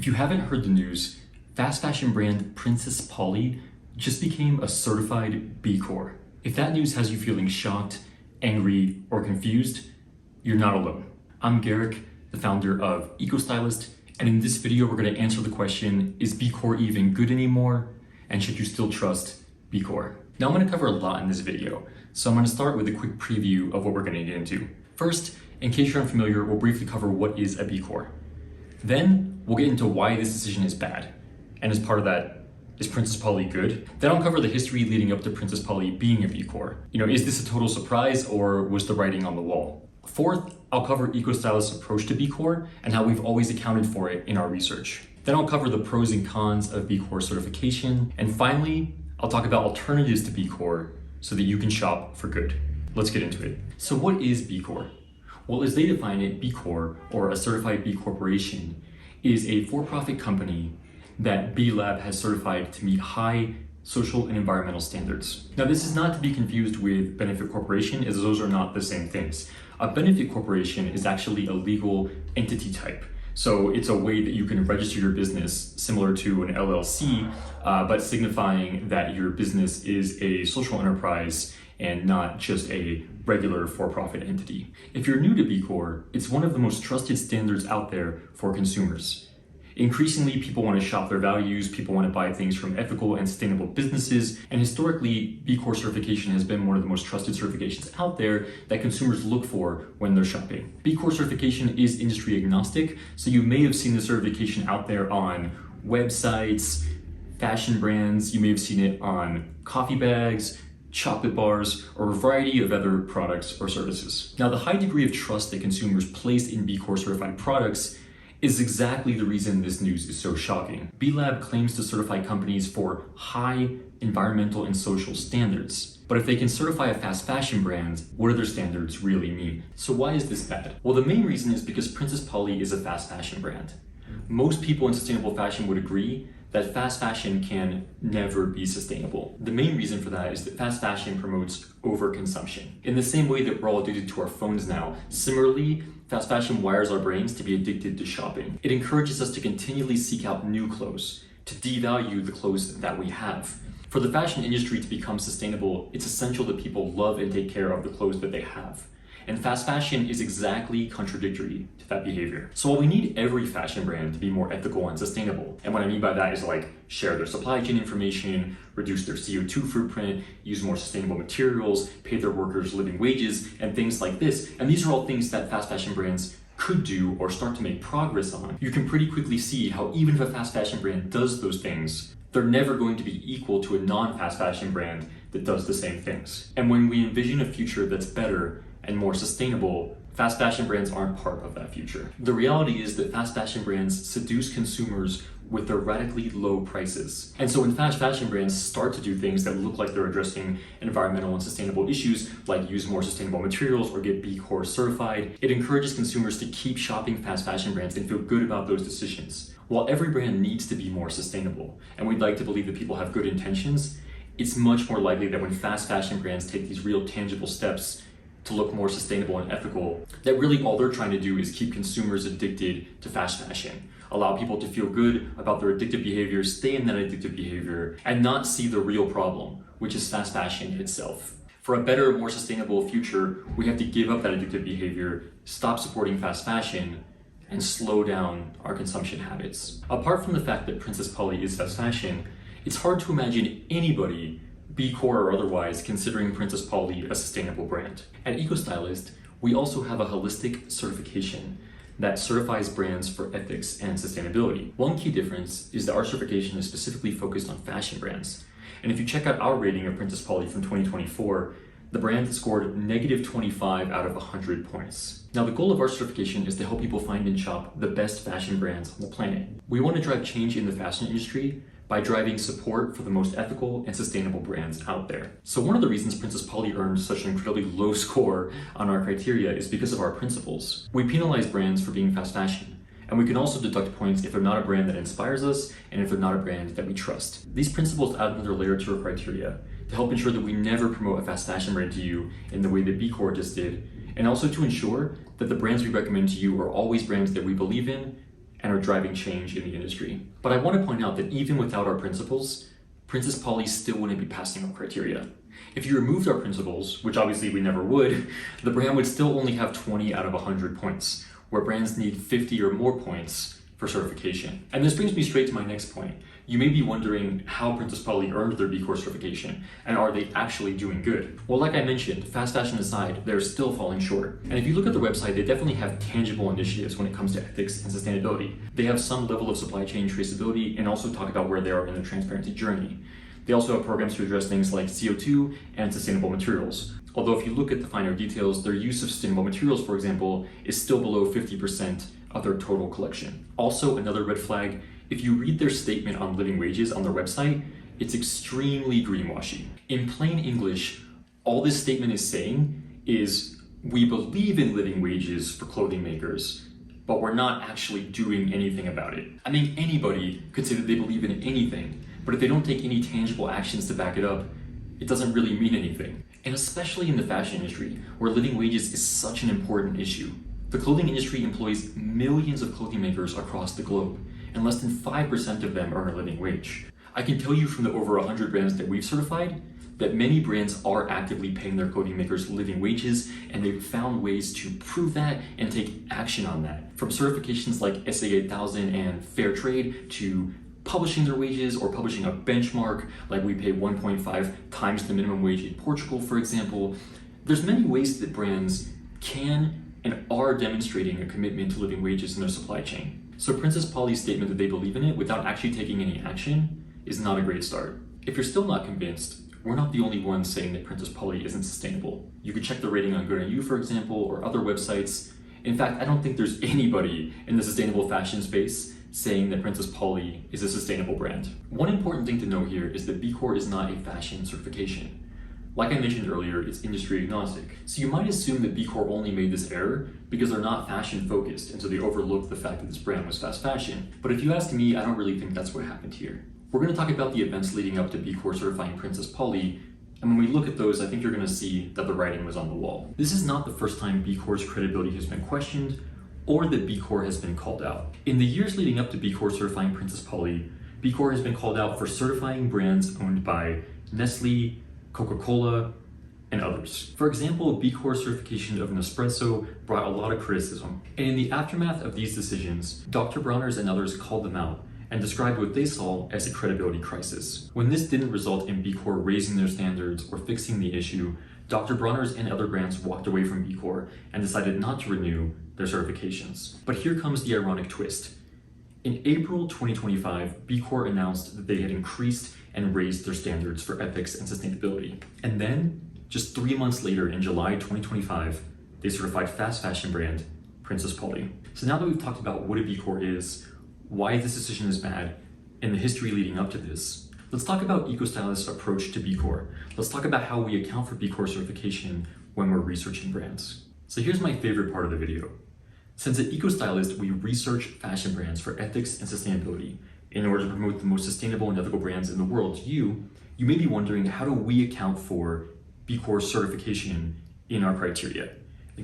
If you haven't heard the news, fast fashion brand Princess Polly just became a certified B Corp. If that news has you feeling shocked, angry, or confused, you're not alone. I'm Garrick, the founder of Eco-Stylist, and in this video we're going to answer the question, is B Corp even good anymore? And should you still trust B Corp? Now I'm going to cover a lot in this video, so I'm going to start with a quick preview of what we're going to get into. First, in case you're unfamiliar, we'll briefly cover what is a B Corp. Then we'll get into why this decision is bad, and as part of that, is Princess Polly good? Then I'll cover the history leading up to Princess Polly being a B Corp. Is this a total surprise or was the writing on the wall? Fourth, I'll cover Eco-Stylist's approach to B Corp and how we've always accounted for it in our research. Then I'll cover the pros and cons of B Corp certification. And finally, I'll talk about alternatives to B Corp so that you can shop for good. Let's get into it. So what is B Corp? Well, as they define it, B Corp, or a certified B Corporation, is a for-profit company that B Lab has certified to meet high social and environmental standards. Now, this is not to be confused with benefit corporation, as those are not the same things. A benefit corporation is actually a legal entity type. So it's a way that you can register your business similar to an LLC, but signifying that your business is a social enterprise and not just a regular for-profit entity. If you're new to B Corp, it's one of the most trusted standards out there for consumers. Increasingly, people want to shop their values, people want to buy things from ethical and sustainable businesses, and historically, B Corp certification has been one of the most trusted certifications out there that consumers look for when they're shopping. B Corp certification is industry agnostic, so you may have seen the certification out there on websites, fashion brands, you may have seen it on coffee bags, chocolate bars, or a variety of other products or services. Now, the high degree of trust that consumers place in B Corp certified products is exactly the reason this news is so shocking. B Lab claims to certify companies for high environmental and social standards. But if they can certify a fast fashion brand, what do their standards really mean? So why is this bad? Well, the main reason is because Princess Polly is a fast fashion brand. Most people in sustainable fashion would agree that fast fashion can never be sustainable. The main reason for that is that fast fashion promotes overconsumption. In the same way that we're all addicted to our phones now, similarly, fast fashion wires our brains to be addicted to shopping. It encourages us to continually seek out new clothes, to devalue the clothes that we have. For the fashion industry to become sustainable, it's essential that people love and take care of the clothes that they have. And fast fashion is exactly contradictory to that behavior. So while we need every fashion brand to be more ethical and sustainable, and what I mean by that is like share their supply chain information, reduce their CO2 footprint, use more sustainable materials, pay their workers living wages, and things like this. And these are all things that fast fashion brands could do or start to make progress on. You can pretty quickly see how even if a fast fashion brand does those things, they're never going to be equal to a non-fast fashion brand that does the same things. And when we envision a future that's better and more sustainable, fast fashion brands aren't part of that future. The reality is that fast fashion brands seduce consumers with their radically low prices. And so when fast fashion brands start to do things that look like they're addressing environmental and sustainable issues, like use more sustainable materials or get B Corp certified, it encourages consumers to keep shopping fast fashion brands and feel good about those decisions. While every brand needs to be more sustainable, and we'd like to believe that people have good intentions, it's much more likely that when fast fashion brands take these real tangible steps to look more sustainable and ethical, that really all they're trying to do is keep consumers addicted to fast fashion, allow people to feel good about their addictive behavior, stay in that addictive behavior, and not see the real problem, which is fast fashion itself. For a better, more sustainable future, we have to give up that addictive behavior, stop supporting fast fashion, and slow down our consumption habits. Apart from the fact that Princess Polly is fast fashion, it's hard to imagine anybody, B Corp or otherwise, considering Princess Polly a sustainable brand. At Eco-Stylist, we also have a holistic certification that certifies brands for ethics and sustainability. One key difference is that our certification is specifically focused on fashion brands. And if you check out our rating of Princess Polly from 2024, the brand scored -25 out of 100 points. Now, the goal of our certification is to help people find and shop the best fashion brands on the planet. We want to drive change in the fashion industry by driving support for the most ethical and sustainable brands out there. So one of the reasons Princess Polly earned such an incredibly low score on our criteria is because of our principles. We penalize brands for being fast fashion, and we can also deduct points if they're not a brand that inspires us and if they're not a brand that we trust. These principles add another layer to our criteria to help ensure that we never promote a fast fashion brand to you in the way that B Corp just did, and also to ensure that the brands we recommend to you are always brands that we believe in and are driving change in the industry. But I want to point out that even without our principles, Princess Polly still wouldn't be passing our criteria. If you removed our principles, which obviously we never would, the brand would still only have 20 out of 100 points, where brands need 50 or more points for certification. And this brings me straight to my next point. You may be wondering how Princess Polly earned their B Corp certification, and are they actually doing good? Well, like I mentioned, fast fashion aside, they're still falling short. And if you look at the website, they definitely have tangible initiatives when it comes to ethics and sustainability. They have some level of supply chain traceability and also talk about where they are in their transparency journey. They also have programs to address things like CO2 and sustainable materials. Although if you look at the finer details, their use of sustainable materials, for example, is still below 50% of their total collection. Also, another red flag, if you read their statement on living wages on their website, it's extremely greenwashing. In plain English, all this statement is saying is, we believe in living wages for clothing makers, but we're not actually doing anything about it. I mean, anybody could say that they believe in anything, but if they don't take any tangible actions to back it up, it doesn't really mean anything. And especially in the fashion industry, where living wages is such an important issue. The clothing industry employs millions of clothing makers across the globe, and less than 5% of them earn a living wage. I can tell you from the over 100 brands that we've certified that many brands are actively paying their clothing makers living wages, and they've found ways to prove that and take action on that. From certifications like SA8000 and Fair Trade to publishing their wages or publishing a benchmark, like we pay 1.5 times the minimum wage in Portugal, for example. There's many ways that brands can and are demonstrating a commitment to living wages in their supply chain. So Princess Polly's statement that they believe in it without actually taking any action is not a great start. If you're still not convinced, we're not the only ones saying that Princess Polly isn't sustainable. You could check the rating on Good On You, for example, or other websites. In fact, I don't think there's anybody in the sustainable fashion space saying that Princess Polly is a sustainable brand. One important thing to note here is that B Corp is not a fashion certification. Like I mentioned earlier, it's industry agnostic. So you might assume that B Corp only made this error because they're not fashion focused, and so they overlooked the fact that this brand was fast fashion. But if you ask me, I don't really think that's what happened here. We're going to talk about the events leading up to B Corp certifying Princess Polly, and when we look at those, I think you're going to see that the writing was on the wall. This is not the first time B Corp's credibility has been questioned, or that B Corp has been called out. In the years leading up to B Corp certifying Princess Polly, B Corp has been called out for certifying brands owned by Nestle, Coca-Cola, and others. For example, B Corp certification of Nespresso brought a lot of criticism. And in the aftermath of these decisions, Dr. Bronner's and others called them out and described what they saw as a credibility crisis. When this didn't result in B Corp raising their standards or fixing the issue, Dr. Bronner's and other brands walked away from B Corp and decided not to renew their certifications. But here comes the ironic twist. In April 2025, B Corp announced that they had increased and raised their standards for ethics and sustainability. And then, just 3 months later, in July 2025, they certified fast fashion brand Princess Polly. So now that we've talked about what a B Corp is, why this decision is bad, and the history leading up to this, let's talk about Eco-Stylist's approach to B Corp. Let's talk about how we account for B Corp certification when we're researching brands. So here's my favorite part of the video. Since at Eco-Stylist, we research fashion brands for ethics and sustainability in order to promote the most sustainable and ethical brands in the world. You may be wondering, how do we account for B Corp certification in our criteria?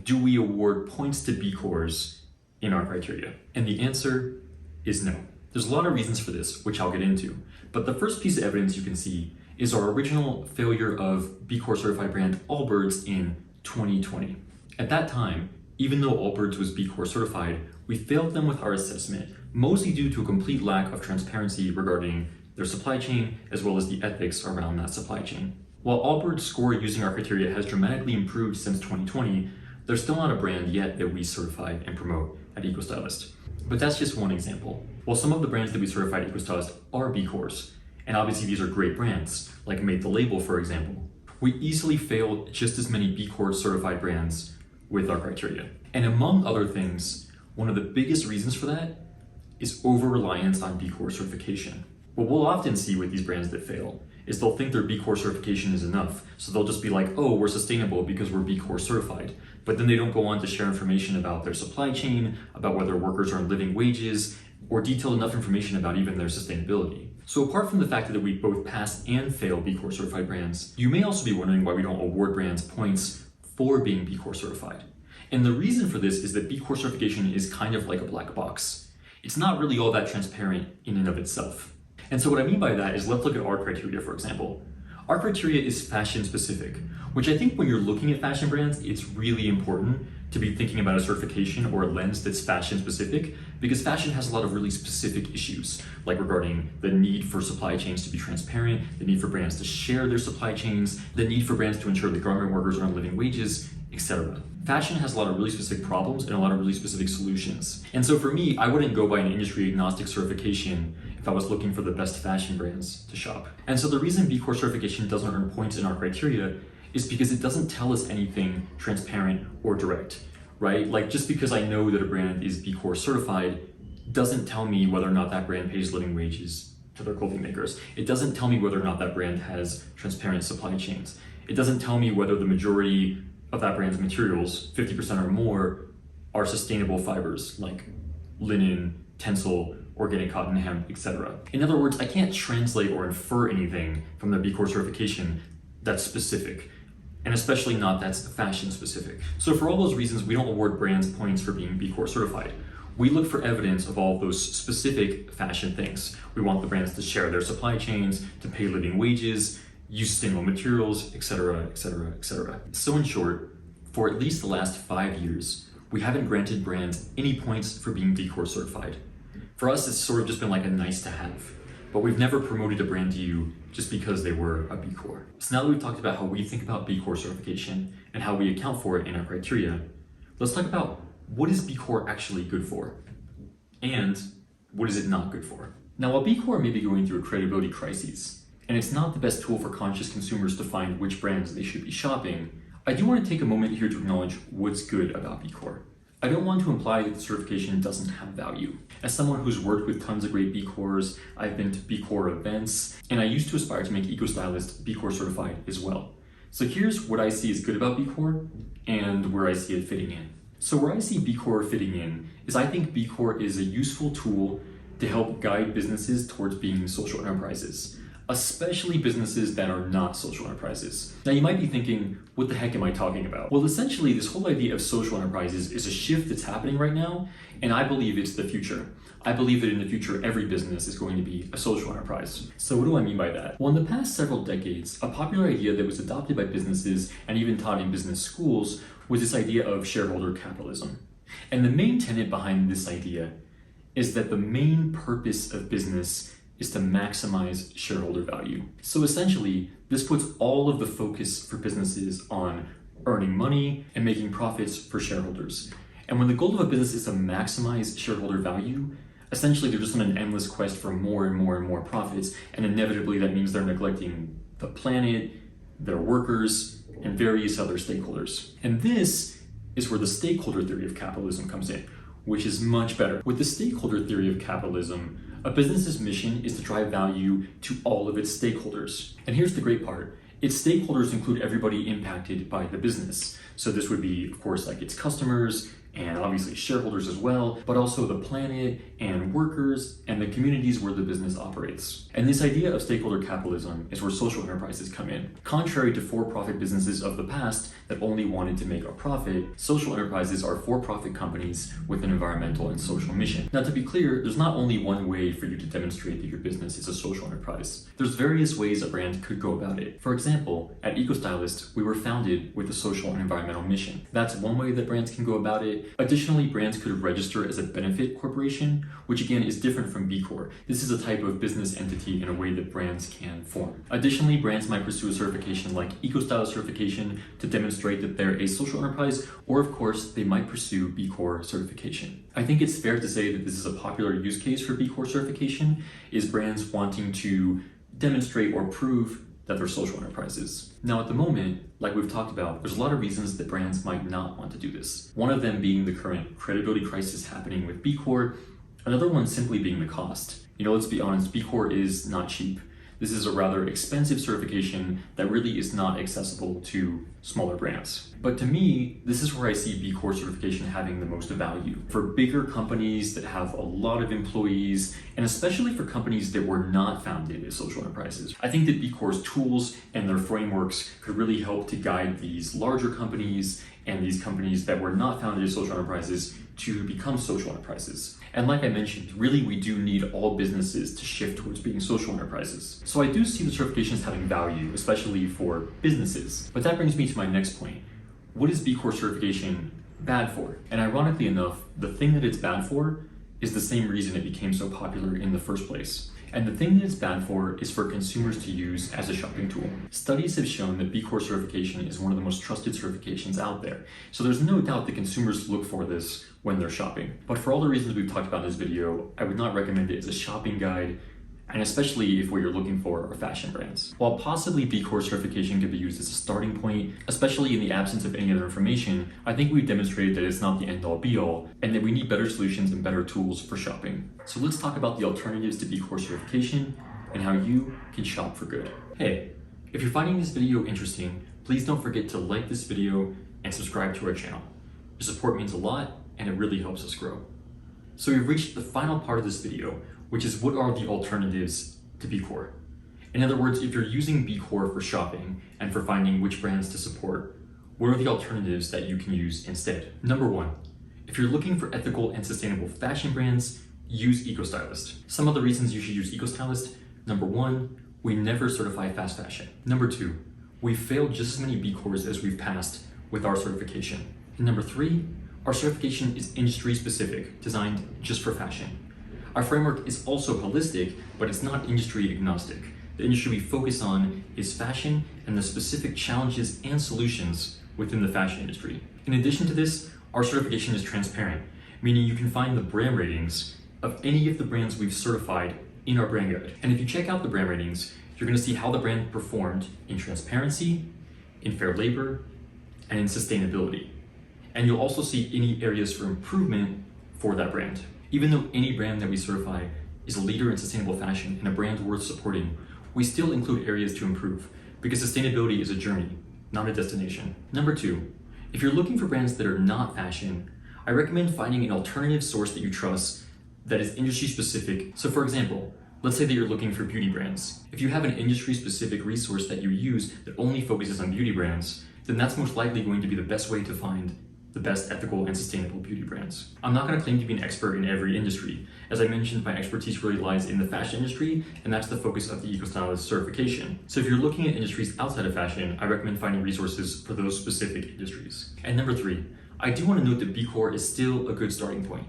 Do we award points to B Corps in our criteria? And the answer is no. There's a lot of reasons for this, which I'll get into. But the first piece of evidence you can see is our original failure of B Corp certified brand Allbirds in 2020. At that time, even though Allbirds was B Corp certified, we failed them with our assessment, mostly due to a complete lack of transparency regarding their supply chain, as well as the ethics around that supply chain. While Allbirds' score using our criteria has dramatically improved since 2020, they're still not a brand yet that we certify and promote at Eco-Stylist. But that's just one example. While some of the brands that we certify at Eco-Stylist are B Corps, and obviously these are great brands, like Made the Label, for example, we easily failed just as many B Corp certified brands with our criteria. And among other things, one of the biggest reasons for that is over-reliance on B Corp certification. What we'll often see with these brands that fail is they'll think their B Corp certification is enough. So they'll just be like, oh, we're sustainable because we're B Corp certified. But then they don't go on to share information about their supply chain, about whether workers earn living wages, or detail enough information about even their sustainability. So apart from the fact that we both pass and fail B Corp certified brands, you may also be wondering why we don't award brands points for being B Corp certified. And the reason for this is that B Corp certification is kind of like a black box. It's not really all that transparent in and of itself. And so what I mean by that is, let's look at our criteria, for example. Our criteria is fashion specific, which I think when you're looking at fashion brands, it's really important to be thinking about a certification or a lens that's fashion specific, because fashion has a lot of really specific issues, like regarding the need for supply chains to be transparent, the need for brands to share their supply chains, the need for brands to ensure that garment workers earn living wages, etc. Fashion has a lot of really specific problems and a lot of really specific solutions. And so for me, I wouldn't go by an industry agnostic certification if I was looking for the best fashion brands to shop. And so the reason B Corp certification doesn't earn points in our criteria is because it doesn't tell us anything transparent or direct, right? Like, just because I know that a brand is B Corp certified doesn't tell me whether or not that brand pays living wages to their clothing makers. It doesn't tell me whether or not that brand has transparent supply chains. It doesn't tell me whether the majority of that brand's materials, 50% or more, are sustainable fibers like linen, tencel, organic cotton, hemp, etc. In other words, I can't translate or infer anything from the B Corp certification that's specific, and especially not that's fashion specific. So for all those reasons, we don't award brands points for being B Corp certified. We look for evidence of all of those specific fashion things. We want the brands to share their supply chains, to pay living wages, use sustainable materials, etc., etc., etc. So in short, for at least the last 5 years, we haven't granted brands any points for being B Corp certified. For us, it's sort of just been like a nice to have, but we've never promoted a brand to you just because they were a B Corp. So now that we've talked about how we think about B Corp certification and how we account for it in our criteria, let's talk about what is B Corp actually good for and what is it not good for. Now, while B Corp may be going through a credibility crisis, and it's not the best tool for conscious consumers to find which brands they should be shopping, I do want to take a moment here to acknowledge what's good about B Corp. I don't want to imply that the certification doesn't have value. As someone who's worked with tons of great B Corps, I've been to B Corp events, and I used to aspire to make Eco-Stylist B Corp certified as well. So here's what I see as good about B Corp and where I see it fitting in. So where I see B Corp fitting in is, I think B Corp is a useful tool to help guide businesses towards being social enterprises, especially businesses that are not social enterprises. Now you might be thinking, what the heck am I talking about? Well, essentially this whole idea of social enterprises is a shift that's happening right now, and I believe it's the future. I believe that in the future, every business is going to be a social enterprise. So what do I mean by that? Well, in the past several decades, a popular idea that was adopted by businesses and even taught in business schools was this idea of shareholder capitalism. And the main tenet behind this idea is that the main purpose of business is to maximize shareholder value. So essentially, this puts all of the focus for businesses on earning money and making profits for shareholders. And when the goal of a business is to maximize shareholder value, essentially they're just on an endless quest for more and more and more profits, and inevitably that means they're neglecting the planet, their workers, and various other stakeholders. And this is where the stakeholder theory of capitalism comes in, which is much better. With the stakeholder theory of capitalism, a business's mission is to drive value to all of its stakeholders. And here's the great part. Its stakeholders include everybody impacted by the business. So this would be, of course, like its customers, and obviously shareholders as well, but also the planet and workers and the communities where the business operates. And this idea of stakeholder capitalism is where social enterprises come in. Contrary to for-profit businesses of the past that only wanted to make a profit, social enterprises are for-profit companies with an environmental and social mission. Now, to be clear, there's not only one way for you to demonstrate that your business is a social enterprise. There's various ways a brand could go about it. For example, at Eco-Stylist, we were founded with a social and environmental mission. That's one way that brands can go about it. Additionally, brands could register as a benefit corporation, which again is different from B Corp. This is a type of business entity in a way that brands can form. Additionally, brands might pursue a certification like Eco-Stylist certification to demonstrate that they're a social enterprise, or of course, they might pursue B Corp certification. I think it's fair to say that this is a popular use case for B Corp certification, is brands wanting to demonstrate or prove that they're social enterprises. Now at the moment, like we've talked about, there's a lot of reasons that brands might not want to do this. One of them being the current credibility crisis happening with B Corp, another one simply being the cost. Let's be honest, B Corp is not cheap. This is a rather expensive certification that really is not accessible to smaller brands. But to me, this is where I see B Corp certification having the most value. For bigger companies that have a lot of employees, and especially for companies that were not founded as social enterprises, I think that B Corp's tools and their frameworks could really help to guide these larger companies and these companies that were not founded as social enterprises to become social enterprises. And like I mentioned, really we do need all businesses to shift towards being social enterprises. So I do see the certifications having value, especially for businesses. But that brings me to my next point. What is B Corp certification bad for? And ironically enough, the thing that it's bad for is the same reason it became so popular in the first place. And the thing that it's bad for is for consumers to use as a shopping tool. Studies have shown that B Corp certification is one of the most trusted certifications out there. So there's no doubt that consumers look for this when they're shopping. But for all the reasons we've talked about in this video, I would not recommend it as a shopping guide, and especially if what you're looking for are fashion brands. While possibly B Corp certification could be used as a starting point, especially in the absence of any other information, I think we've demonstrated that it's not the end-all be-all, and that we need better solutions and better tools for shopping. So let's talk about the alternatives to B Corp certification and how you can shop for good. Hey, if you're finding this video interesting, please don't forget to like this video and subscribe to our channel. Your support means a lot, and it really helps us grow. So we've reached the final part of this video, which is what are the alternatives to B Corp? In other words, if you're using B Corp for shopping and for finding which brands to support, what are the alternatives that you can use instead? Number one, if you're looking for ethical and sustainable fashion brands, use Eco-Stylist. Some of the reasons you should use Eco-Stylist: number one, we never certify fast fashion. Number two, we failed just as many B Corps as we've passed with our certification. And number three, our certification is industry specific, designed just for fashion. Our framework is also holistic, but it's not industry agnostic. The industry we focus on is fashion and the specific challenges and solutions within the fashion industry. In addition to this, our certification is transparent, meaning you can find the brand ratings of any of the brands we've certified in our brand guide. And if you check out the brand ratings, you're going to see how the brand performed in transparency, in fair labor, and in sustainability. And you'll also see any areas for improvement for that brand. Even though any brand that we certify is a leader in sustainable fashion and a brand worth supporting, we still include areas to improve, because sustainability is a journey, not a destination. Number two, if you're looking for brands that are not fashion, I recommend finding an alternative source that you trust that is industry specific. So for example, let's say that you're looking for beauty brands. If you have an industry specific resource that you use that only focuses on beauty brands, then that's most likely going to be the best way to find the best ethical and sustainable beauty brands. I'm not going to claim to be an expert in every industry. As I mentioned, my expertise really lies in the fashion industry, and that's the focus of the Eco-Stylist certification. So if you're looking at industries outside of fashion, I recommend finding resources for those specific industries. And number three, I do want to note that B Corp is still a good starting point,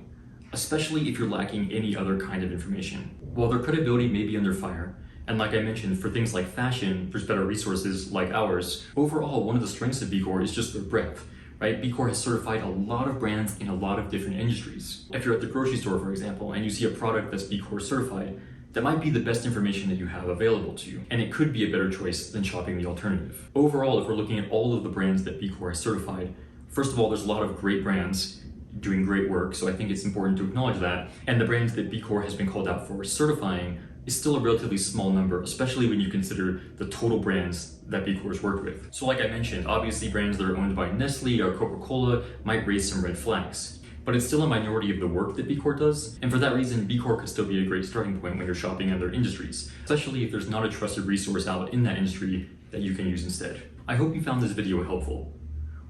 especially if you're lacking any other kind of information. While their credibility may be under fire, and like I mentioned, for things like fashion, there's better resources like ours, overall, one of the strengths of B Corp is just their breadth. Right? B Corp has certified a lot of brands in a lot of different industries. If you're at the grocery store, for example, and you see a product that's B Corp certified, that might be the best information that you have available to you, and it could be a better choice than shopping the alternative. Overall, if we're looking at all of the brands that B Corp has certified, first of all, there's a lot of great brands doing great work, so I think it's important to acknowledge that, and the brands that B Corp has been called out for certifying is still a relatively small number, especially when you consider the total brands that B Corp has worked with. So like I mentioned, obviously brands that are owned by Nestle or Coca-Cola might raise some red flags, but it's still a minority of the work that B Corp does, and for that reason, B Corp could still be a great starting point when you're shopping in other industries, especially if there's not a trusted resource out in that industry that you can use instead. I hope you found this video helpful.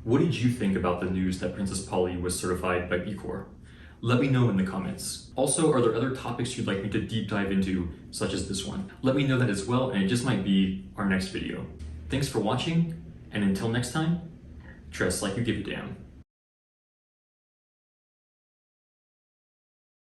What did you think about the news that Princess Polly was certified by B Corp? Let me know in the comments. Also, are there other topics you'd like me to deep dive into, such as this one? Let me know that as well, and it just might be our next video. Thanks for watching, and until next time, dress like you give a damn.